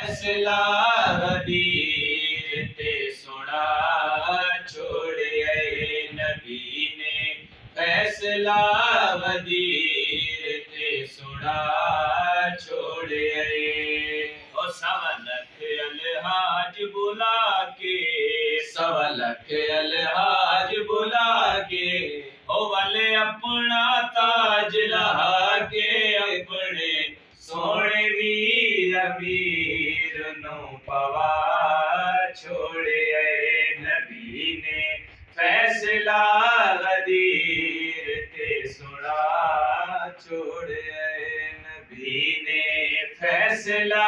फैसला गदीर ते सुना छोड़े नबी ने फैसला गदीर ते सुना छोड़े ओ सवलख अलहाज बुला के सवलख अलहाज बुला के ओ वाले अपना ताज लहा के अपने सोने वीर अमीर नो पवा छोड़े नबी ने फैसला गदीर ते सुना छोड़े नबी ने फैसला